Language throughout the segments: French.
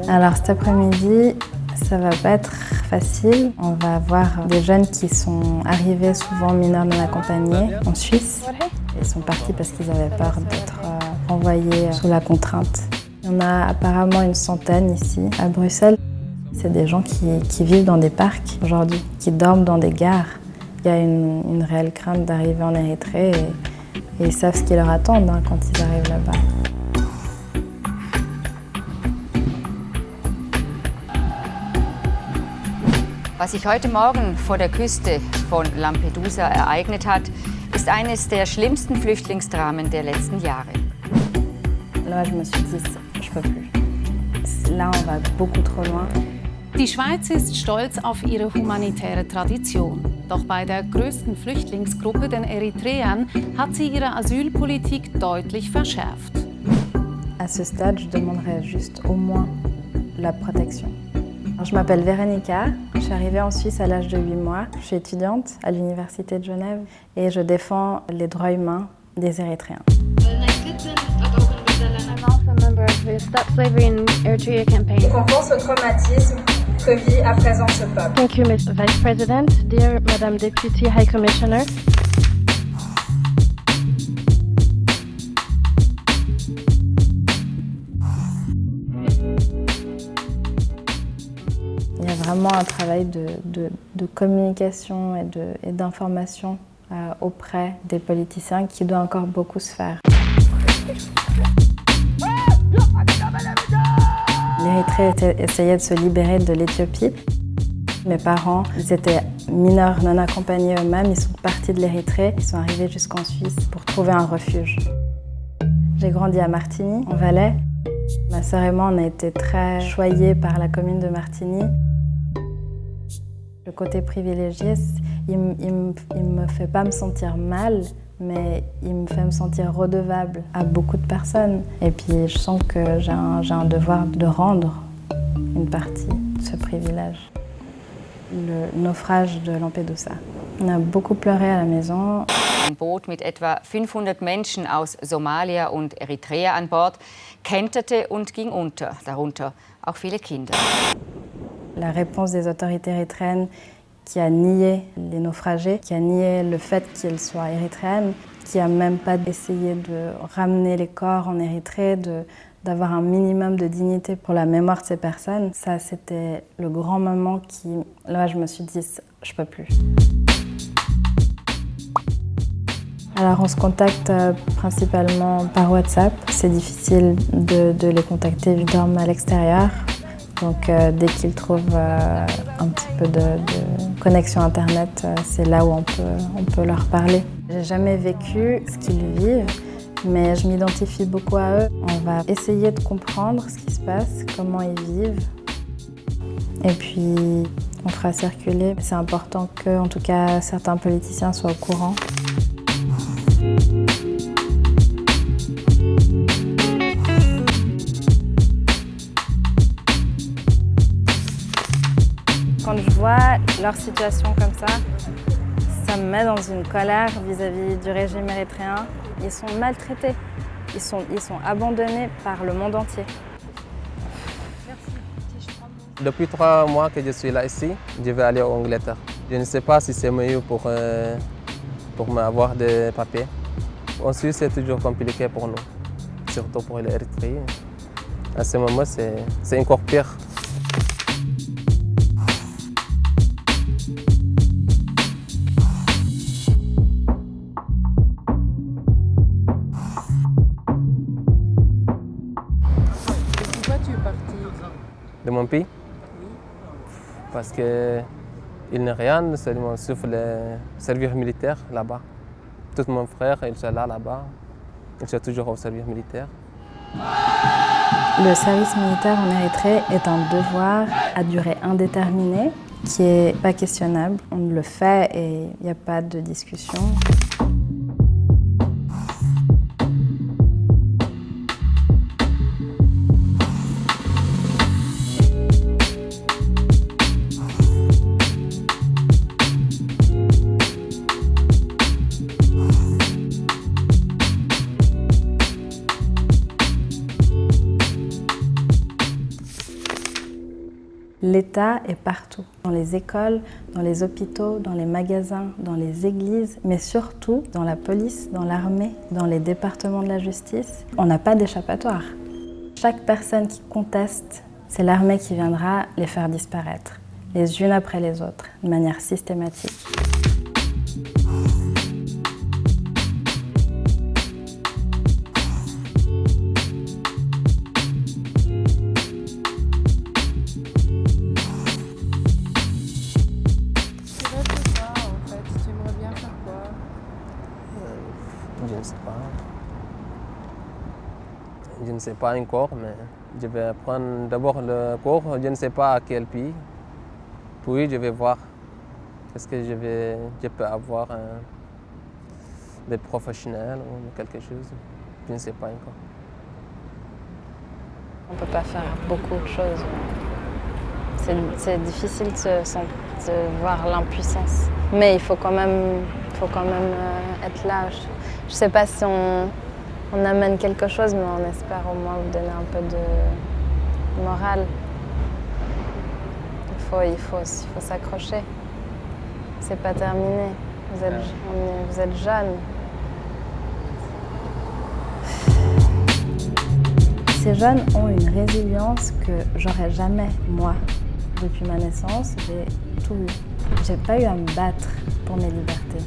Alors cet après-midi, ça va pas être facile. On va avoir des jeunes qui sont arrivés souvent mineurs non accompagnés en Suisse. Ils sont partis parce qu'ils avaient peur d'être envoyés sous la contrainte. Il y en a apparemment une centaine ici à Bruxelles. C'est des gens qui vivent dans des parcs aujourd'hui, qui dorment dans des gares. Il y a une réelle crainte d'arriver en Érythrée et ils savent ce qui leur attend quand ils arrivent là-bas. Was sich heute Morgen vor der Küste von Lampedusa ereignet hat, ist eines der schlimmsten Flüchtlingsdramen der letzten Jahre. Là, je me suis dit, je peux plus. Là, on va beaucoup trop loin. Die Schweiz ist stolz auf ihre humanitäre Tradition. Doch bei der größten Flüchtlingsgruppe, den Eritreern, hat sie ihre Asylpolitik deutlich verschärft. À ce stade, je demanderais juste au moins la protection. Alors, je m'appelle Véronica, je suis arrivée en Suisse à l'âge de 8 mois. Je suis étudiante à l'Université de Genève et je défends les droits humains des Érythréens. Stop Slavery in Eritrea campaign. Et qu'on pense au traumatisme que vit à présent ce peuple. Thank you, Ms. Vice President, dear Madam Deputy High Commissioner. Il y a vraiment un travail de communication et d'information auprès des politiciens qui doit encore beaucoup se faire. L'Érythrée essayait de se libérer de l'Éthiopie. Mes parents, ils étaient mineurs non accompagnés eux-mêmes, ils sont partis de l'Érythrée, ils sont arrivés jusqu'en Suisse pour trouver un refuge. J'ai grandi à Martigny, en Valais. Ma sœur et moi, on a été très choyés par la commune de Martigny. Le côté privilégié, il me fait pas me sentir mal, mais il me fait me sentir redevable à beaucoup de personnes. Et puis je sens que j'ai un devoir de rendre une partie de ce privilège. Le naufrage de Lampedusa. On a beaucoup pleuré à la maison. Ein Boot mit etwa 500 Menschen aus Somalia und Eritrea an Bord kenterte und ging unter, darunter auch viele Kinder. La réponse des autorités érythréennes qui a nié les naufragés, qui a nié le fait qu'ils soient érythréennes, qui a même pas essayé de ramener les corps en Érythrée, d'avoir un minimum de dignité pour la mémoire de ces personnes. Ça, c'était le grand moment qui... Là, je me suis dit, je peux plus. Alors, on se contacte principalement par WhatsApp. C'est difficile de les contacter, ils dorment à l'extérieur. Donc dès qu'ils trouvent un petit peu de connexion Internet, c'est là où on peut leur parler. J'ai jamais vécu ce qu'ils vivent, mais je m'identifie beaucoup à eux. On va essayer de comprendre ce qui se passe, comment ils vivent. Et puis on fera circuler. C'est important que, en tout cas, certains politiciens soient au courant. Quand je vois leur situation comme ça me met dans une colère vis-à-vis du régime érythréen. Ils sont maltraités, ils sont abandonnés par le monde entier. Depuis 3 mois que je suis là ici, je vais aller en Angleterre. Je ne sais pas si c'est mieux pour m'avoir des papiers. En Suisse, c'est toujours compliqué pour nous, surtout pour les Érythréens. À ce moment, c'est encore pire. Pourquoi tu es parti De mon pays? Parce qu'il n'y a rien, seulement sauf le service militaire là-bas. Tous mon frère, ils sont là-bas. Ils sont toujours au service militaire. Le service militaire en Érythrée est un devoir à durée indéterminée qui n'est pas questionnable. On le fait et il n'y a pas de discussion. L'État est partout, dans les écoles, dans les hôpitaux, dans les magasins, dans les églises, mais surtout dans la police, dans l'armée, dans les départements de la justice. On n'a pas d'échappatoire. Chaque personne qui conteste, c'est l'armée qui viendra les faire disparaître, les unes après les autres, de manière systématique. Je ne sais pas encore, mais je vais prendre d'abord le cours. Je ne sais pas à quel pays. Puis je vais voir est-ce que je peux avoir des professionnels ou quelque chose. Je ne sais pas encore. On ne peut pas faire beaucoup de choses. C'est difficile de voir l'impuissance. Mais il faut quand même être là. Je ne sais pas si on amène quelque chose, mais on espère au moins vous donner un peu de morale. Il faut s'accrocher. C'est pas terminé. Vous êtes jeunes. Ces jeunes ont une résilience que j'aurais jamais, moi. Depuis ma naissance, j'ai tout eu. J'ai pas eu à me battre pour mes libertés.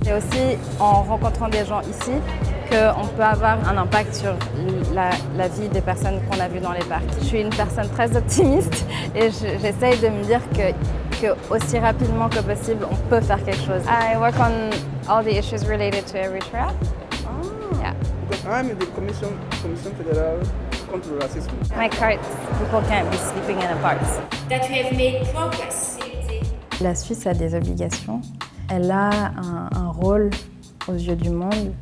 C'est aussi en rencontrant des gens ici qu'on peut avoir un impact sur la vie des personnes qu'on a vues dans les parcs. Je suis une personne très optimiste et j'essaye de me dire que aussi rapidement que possible, on peut faire quelque chose. I work on all the issues related to Eritrea. Yeah. Because I'm in the Commission Fédérale contre le racisme. My carts, people can't be sleeping in the parks. That you have made progress. La Suisse a des obligations. Elle a un rôle aux yeux du monde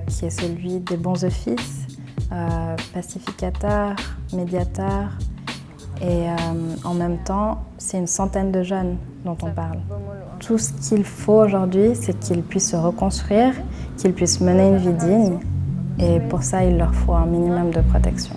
qui est celui des bons offices, pacificateurs, médiateurs. Et en même temps, c'est une centaine de jeunes dont on parle. Tout ce qu'il faut aujourd'hui, c'est qu'ils puissent se reconstruire, qu'ils puissent mener une vie digne. Et pour ça, il leur faut un minimum de protection.